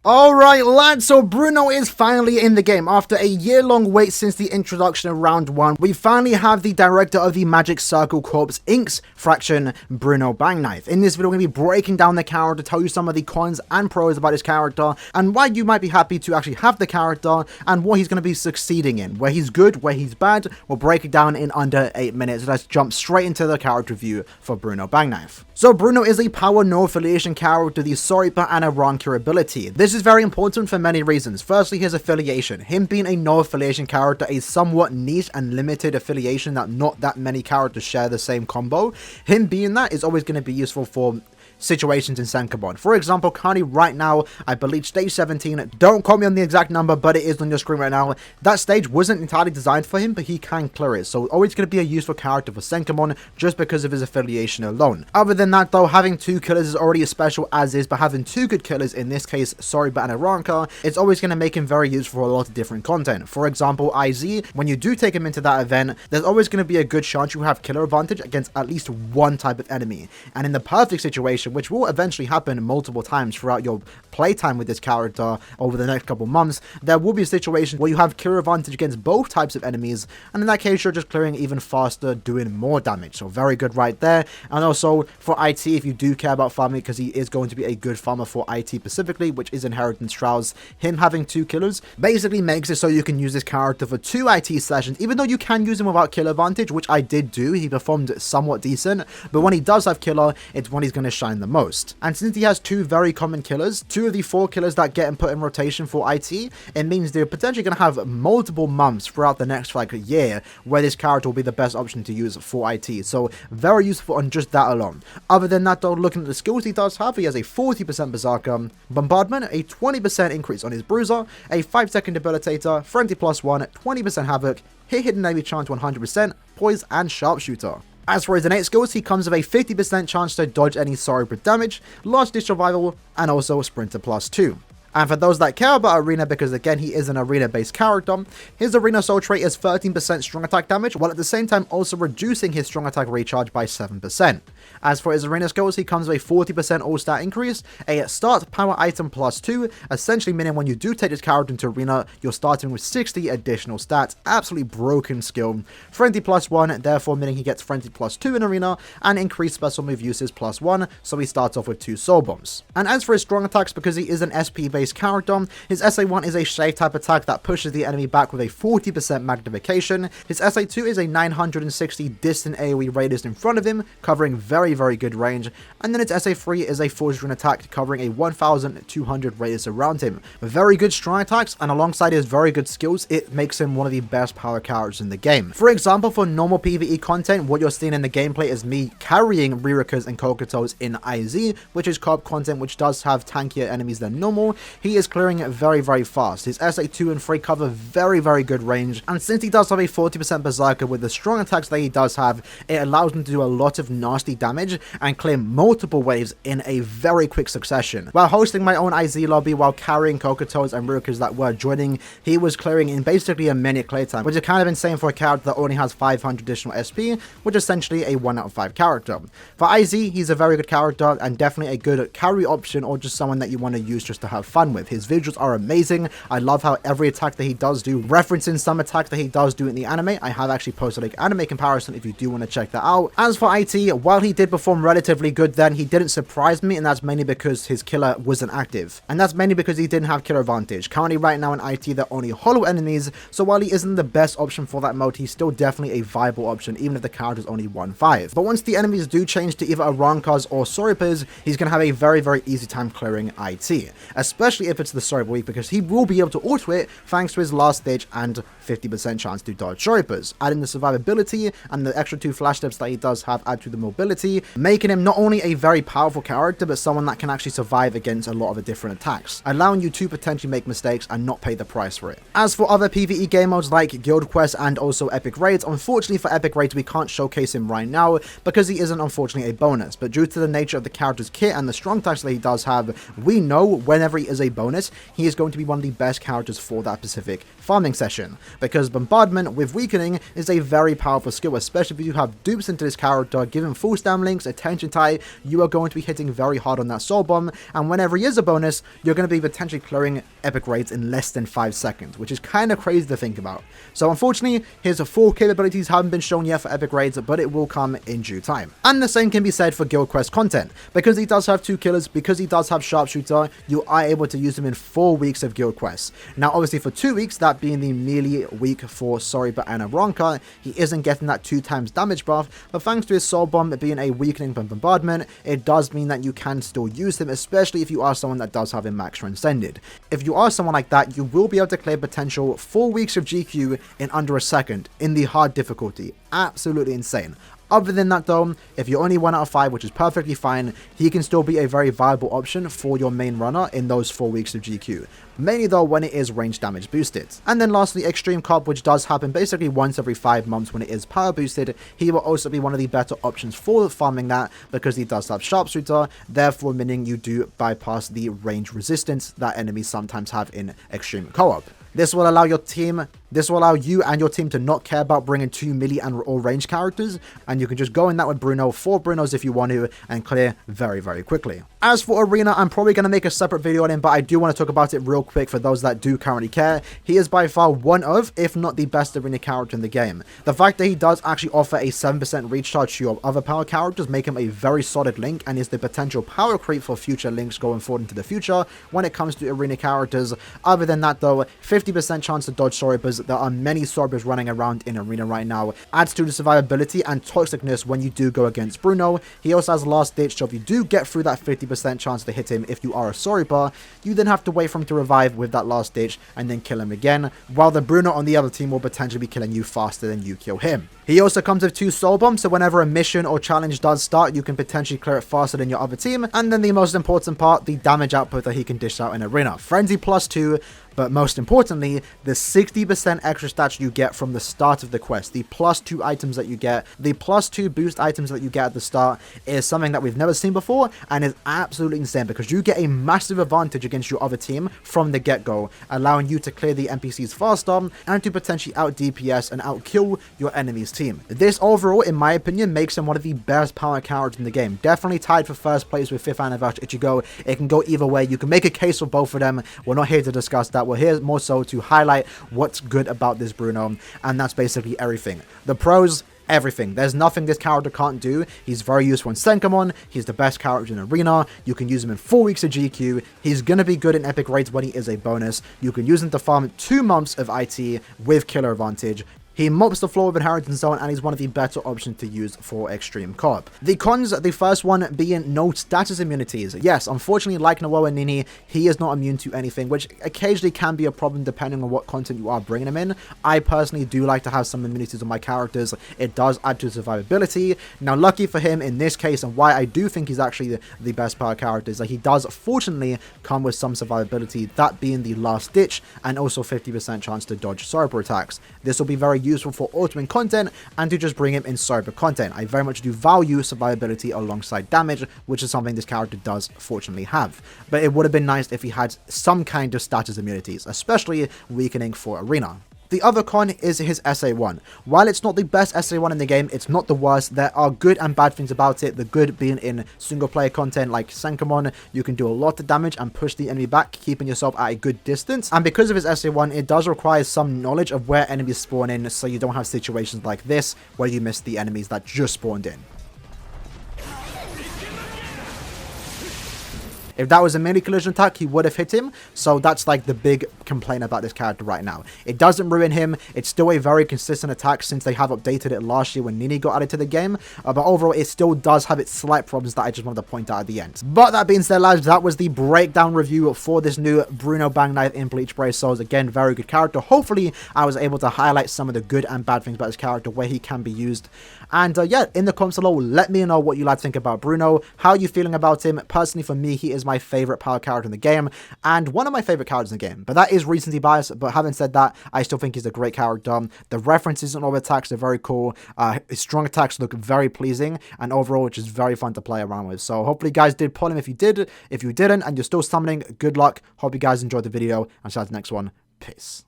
Alright lads, so Bruno is finally in the game. After a year-long wait since the introduction of round 1, we finally have the director of the Magic Circle Corps Inc.'s fraction, Bruno Bangknife. In this video, we're going to be breaking down the character, tell you some of the cons and pros about his character, and why you might be happy to actually have the character, and what he's going to be succeeding in. Where he's good, where he's bad, we'll break it down in under 8 minutes. Let's jump straight into the character review for Bruno Bangknife. So Bruno is a power no affiliation character, the Soripa and Aaroniero ability. This is very important for many reasons. Firstly, his affiliation. Him being a no affiliation character, a somewhat niche and limited affiliation that not that many characters share the same combo. Him being that is always going to be useful for situations in Senkabon. For example, currently right now, I believe stage 17, don't quote me on the exact number, but it is on your screen right now. That stage wasn't entirely designed for him, but he can clear it, so always going to be a useful character for Senkabon just because of his affiliation alone. Other than that though, having 2 killers is already as special as is, but having 2 good killers, in this case, Soriba and Aaroniero, it's always going to make him very useful for a lot of different content. For example, IZ, when you do take him into that event, there's always going to be a good chance you have killer advantage against at least one type of enemy. And in the perfect situation, which will eventually happen multiple times throughout your playtime with this character over the next couple months, there will be a situation where you have killer advantage against both types of enemies, and in that case you're just clearing even faster, doing more damage. So very good right there. And also for IT, if you do care about farming, because he is going to be a good farmer for IT specifically, which is Inheritance Shrouds, him having 2 killers basically makes it so you can use this character for 2 IT sessions, even though you can use him without killer advantage, which I did do. He performed somewhat decent, but when he does have killer, it's when he's going to shine the most. And since he has 2 very common killers, 2 of the 4 killers that get him put in rotation for IT, it means they're potentially going to have multiple months throughout the next like a year where this character will be the best option to use for IT. So very useful on just that alone. Other than that though, looking at the skills he does have, he has a 40% Berserker, Bombardment, a 20% increase on his Bruiser, a 5-second Debilitator, Frenzy +1, 20% Havoc, hit hidden enemy chance 100%, Poise and Sharpshooter. As for his innate skills, he comes with a 50% chance to dodge any Soripa damage, large dish survival, and also Sprinter +2. And for those that care about Arena, because again he is an arena-based character, his Arena Soul trait is 13% strong attack damage, while at the same time also reducing his strong attack recharge by 7%. As for his Arena skills, he comes with a 40% all-stat increase, a start power item +2, essentially meaning when you do take this character into Arena, you're starting with 60 additional stats, absolutely broken skill. Frenzy +1, therefore meaning he gets Frenzy +2 in Arena, and increased special move uses +1, so he starts off with 2 Soul Bombs. And as for his strong attacks, because he is an SP-based character, his SA1 is a shave type attack that pushes the enemy back with a 40% magnification. His SA2 is a 960 distant AoE radius in front of him, covering very good range, and then its SA3 is a force rune attack covering a 1200 radius around him. Very good strong attacks, and alongside his very good skills, it makes him one of the best power characters in the game. For example, for normal PvE content, what you're seeing in the gameplay is me carrying Ririkas and Kokotos in IZ, which is co-op content which does have tankier enemies than normal. He is clearing it very fast. His SA2 and 3 cover very good range, and since he does have a 40% Berserker with the strong attacks that he does have, it allows him to do a lot of nasty damage and clear multiple waves in a very quick succession. While hosting my own IZ lobby while carrying Kokotos and Ririkas that were joining, he was clearing in basically a minute clear time, which is kind of insane for a character that only has 500 additional SP, which is essentially a 1 out of 5 character. For IZ, he's a very good character and definitely a good carry option, or just someone that you want to use just to have fun with. His visuals are amazing. I love how every attack that he does do, referencing some attacks that he does do in the anime. I have actually posted an anime comparison if you do want to check that out. As for IT, while he did perform relatively good then, he didn't surprise me, and that's mainly because his killer wasn't active. And that's mainly because he didn't have killer advantage. Currently right now in IT, they're only hollow enemies, so while he isn't the best option for that mode, he's still definitely a viable option, even if the character's only 1-5. But once the enemies do change to either Aaronios or Soripas, he's going to have a very easy time clearing IT. Especially if it's the Soripa week, because he will be able to auto it thanks to his last stage and 50% chance to dodge Soripas. Adding the survivability and the extra 2 flash steps that he does have add to the mobility, making him not only a very powerful character, but someone that can actually survive against a lot of the different attacks, allowing you to potentially make mistakes and not pay the price for it. As for other PvE game modes like Guild Quest and also Epic Raids, unfortunately for Epic Raids we can't showcase him right now because he isn't unfortunately a bonus, but due to the nature of the character's kit and the strong attacks that he does have, we know whenever he is as a bonus, he is going to be one of the best characters for that specific farming session, because Bombardment with Weakening is a very powerful skill, especially if you have dupes into this character. Given full stam links, attention tie, you are going to be hitting very hard on that soul bomb, and whenever he is a bonus, you're going to be potentially clearing epic raids in less than 5 seconds, which is kind of crazy to think about. So unfortunately, his full capabilities haven't been shown yet for epic raids, but it will come in due time. And the same can be said for Guild Quest content. Because he does have 2 killers, because he does have Sharpshooter, you are able to use him in 4 weeks of Guild Quests. Now obviously for 2 weeks, that being the melee week for Sorryba and Aranka, he isn't getting that 2 times damage buff, but thanks to his soul bomb being a weakening from Bombardment, it does mean that you can still use him, especially if you are someone that does have him max transcended. If you are someone like that, you will be able to clear potential 4 weeks of GQ in under a second in the hard difficulty. Absolutely insane. Other than that though, if you're only 1 out of 5, which is perfectly fine, he can still be a very viable option for your main runner in those 4 weeks of GQ. Mainly though when it is range damage boosted. And then lastly, Extreme Cop, which does happen basically once every 5 months when it is power boosted. He will also be one of the better options for farming that, because he does have Sharpshooter, therefore meaning you do bypass the range resistance that enemies sometimes have in Extreme Co-op. This will allow you and your team to not care about bringing 2 melee and or range characters, and you can just go in that with Bruno, 4 Brunos if you want to, and clear very, very quickly. As for Arena, I'm probably going to make a separate video on him, but I do want to talk about it real quick for those that do currently care. He is by far one of, if not the best Arena character in the game. The fact that he does actually offer a 7% recharge to your other power characters make him a very solid link, and is the potential power creep for future links going forward into the future when it comes to Arena characters. Other than that though, 50% chance to dodge Sorybas. There are many Sorybas running around in Arena right now. Adds to the survivability and toxicness when you do go against Bruno. He also has Last Ditch, so if you do get through that 50% chance to hit him if you are a Soryba, you then have to wait for him to revive with that Last Ditch and then kill him again, while the Bruno on the other team will potentially be killing you faster than you kill him. He also comes with 2 soul bombs, so whenever a mission or challenge does start, you can potentially clear it faster than your other team. And then the most important part, the damage output that he can dish out in Arena. Frenzy +2, but most importantly, the 60% extra stats you get from the start of the quest, the +2 items that you get, the +2 boost items that you get at the start, is something that we've never seen before, and is absolutely insane, because you get a massive advantage against your other team from the get-go, allowing you to clear the NPCs faster, and to potentially out DPS and out kill your enemy's team. This overall, in my opinion, makes him one of the best power characters in the game. Definitely tied for first place with 5th Anniversary Ichigo. It can go either way. You can make a case for both of them. We're not here to discuss that. We're here more so to highlight what's good about this Bruno, and that's basically everything. The pros, everything. There's nothing this character can't do. He's very useful in Senkamon. He's the best character in Arena. You can use him in 4 weeks of GQ. He's going to be good in epic raids when he is a bonus. You can use him to farm 2 months of IT with killer advantage. He mops the floor with Inheritance Zone, and he's one of the better options to use for Extreme Co-op. The cons, the first one being no status immunities. Yes, unfortunately, like Noah and Nini, he is not immune to anything, which occasionally can be a problem depending on what content you are bringing him in. I personally do like to have some immunities on my characters. It does add to survivability. Now, lucky for him in this case, and why I do think he's actually the best power character, is that he does fortunately come with some survivability, that being the Last Ditch, and also 50% chance to dodge Sorba attacks. This will be very useful for altering content and to just bring him in Sorba content. I very much do value survivability alongside damage, which is something this character does fortunately have. But it would have been nice if he had some kind of status immunities, especially weakening for Arena. The other con is his SA1. While it's not the best SA1 in the game, it's not the worst. There are good and bad things about it. The good being in single player content like Senkamon, you can do a lot of damage and push the enemy back, keeping yourself at a good distance. And because of his SA1, it does require some knowledge of where enemies spawn in, so you don't have situations like this where you miss the enemies that just spawned in. If that was a melee collision attack, he would have hit him. So that's like the big complaint about this character right now. It doesn't ruin him. It's still a very consistent attack since they have updated it last year when Nini got added to the game. But overall, it still does have its slight problems that I just wanted to point out at the end. But that being said, lads, that was the breakdown review for this new Bruno Bang Knife in Bleach Brave Souls. Again, very good character. Hopefully, I was able to highlight some of the good and bad things about this character, where he can be used. And yeah, in the comments below, let me know what you like to think about Bruno. How are you feeling about him? Personally, for me, he is my favorite power character in the game, and one of my favorite characters in the game. But that is recency bias. But having said that, I still think he's a great character. The references and all the attacks are very cool. His strong attacks look very pleasing, and overall, it's just very fun to play around with. So hopefully you guys did pull him. If you did, if you didn't, and you're still summoning, good luck. Hope you guys enjoyed the video, and see you at the next one. Peace.